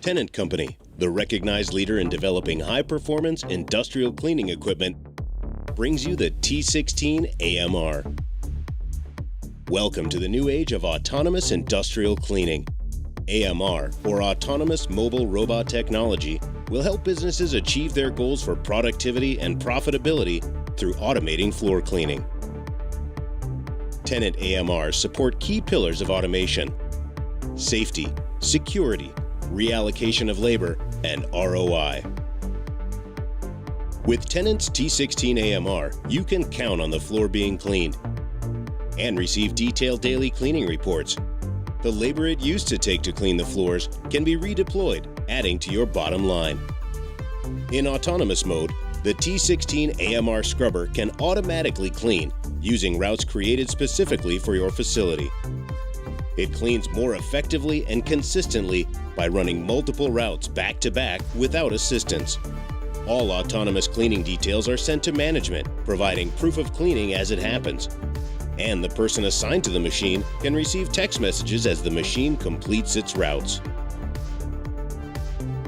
Tennant Company, the recognized leader in developing high-performance industrial cleaning equipment, brings you the T16AMR. Welcome to the new age of autonomous industrial cleaning. AMR, or Autonomous Mobile Robot Technology, will help businesses achieve their goals for productivity and profitability through automating floor cleaning. Tennant AMRs support key pillars of automation: safety, security, reallocation of labor, and ROI. With Tennant's T16AMR, you can count on the floor being cleaned and receive detailed daily cleaning reports. The labor it used to take to clean the floors can be redeployed, adding to your bottom line. In autonomous mode, the T16AMR scrubber can automatically clean using routes created specifically for your facility. It cleans more effectively and consistently by running multiple routes back-to-back without assistance. All autonomous cleaning details are sent to management, providing proof of cleaning as it happens. And the person assigned to the machine can receive text messages as the machine completes its routes.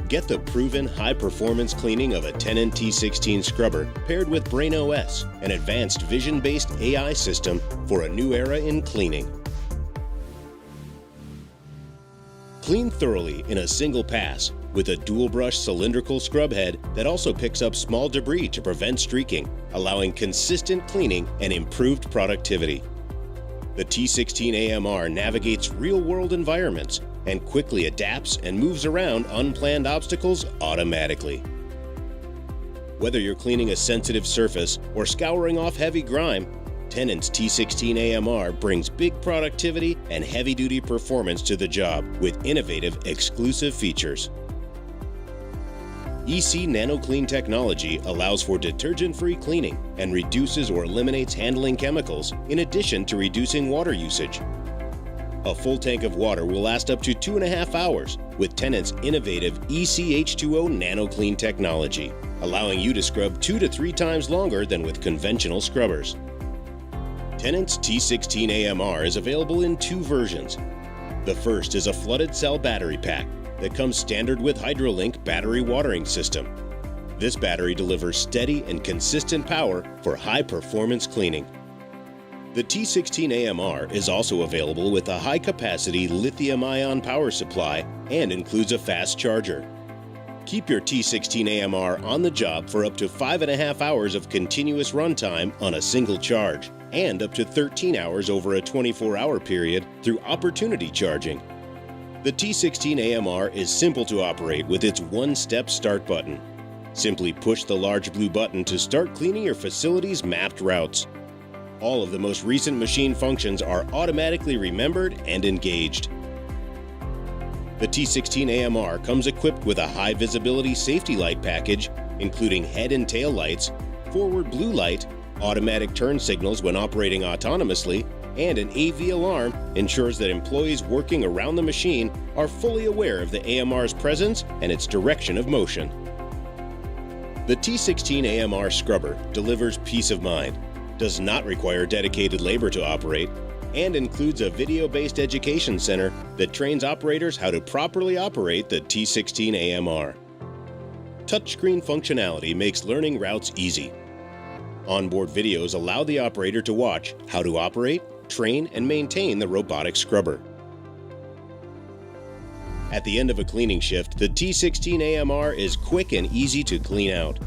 Get the proven high-performance cleaning of a Tennant T16 scrubber paired with Brain OS, an advanced vision-based AI system for a new era in cleaning. Clean thoroughly in a single pass with a dual-brush cylindrical scrub head that also picks up small debris to prevent streaking, allowing consistent cleaning and improved productivity. The T16AMR navigates real-world environments and quickly adapts and moves around unplanned obstacles automatically. Whether you're cleaning a sensitive surface or scouring off heavy grime, Tennant's T16AMR brings big productivity and heavy-duty performance to the job with innovative, exclusive features. EC NanoClean technology allows for detergent-free cleaning and reduces or eliminates handling chemicals, in addition to reducing water usage. A full tank of water will last up to 2.5 hours with Tennant's innovative ECH2O NanoClean technology, allowing you to scrub 2 to 3 times longer than with conventional scrubbers. Tennant's T16AMR is available in 2 versions. The first is a flooded cell battery pack that comes standard with HydroLink battery watering system. This battery delivers steady and consistent power for high-performance cleaning. The T16AMR is also available with a high-capacity lithium-ion power supply and includes a fast charger. Keep your T16AMR on the job for up to 5.5 hours of continuous runtime on a single charge, and up to 13 hours over a 24-hour period through opportunity charging. The T16AMR is simple to operate with its one-step start button. Simply push the large blue button to start cleaning your facility's mapped routes. All of the most recent machine functions are automatically remembered and engaged. The T16AMR comes equipped with a high-visibility safety light package, including head and tail lights, forward blue light, automatic turn signals when operating autonomously, and an AV alarm ensures that employees working around the machine are fully aware of the AMR's presence and its direction of motion. The T16AMR scrubber delivers peace of mind, does not require dedicated labor to operate, and includes a video-based education center that trains operators how to properly operate the T16AMR. Touchscreen functionality makes learning routes easy. Onboard videos allow the operator to watch how to operate, train, and maintain the robotic scrubber. At the end of a cleaning shift, the T16AMR is quick and easy to clean out.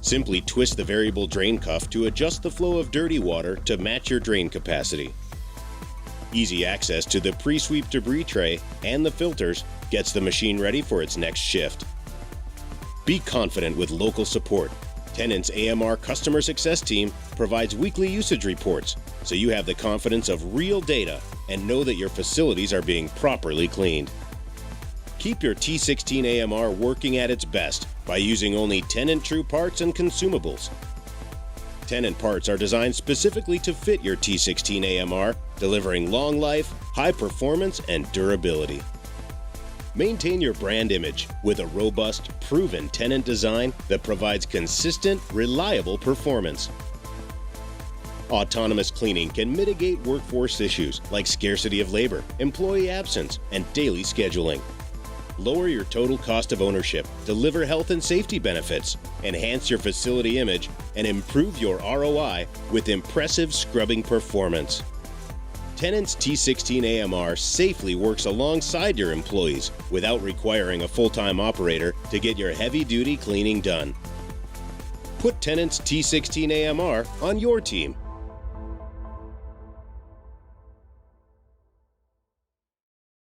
Simply twist the variable drain cuff to adjust the flow of dirty water to match your drain capacity. Easy access to the pre-sweep debris tray and the filters gets the machine ready for its next shift. Be confident with local support. Tennant's AMR customer success team provides weekly usage reports, so you have the confidence of real data and know that your facilities are being properly cleaned. Keep your T16AMR working at its best by using only Tennant True parts and consumables. Tennant parts are designed specifically to fit your T16AMR, delivering long life, high performance, and durability. Maintain your brand image with a robust, proven Tennant design that provides consistent, reliable performance. Autonomous cleaning can mitigate workforce issues like scarcity of labor, employee absence, and daily scheduling. lower your total cost of ownership, deliver health and safety benefits, enhance your facility image, and improve your ROI with impressive scrubbing performance. Tennant's T16AMR safely works alongside your employees without requiring a full-time operator to get your heavy-duty cleaning done. Put Tennant's T16AMR on your team.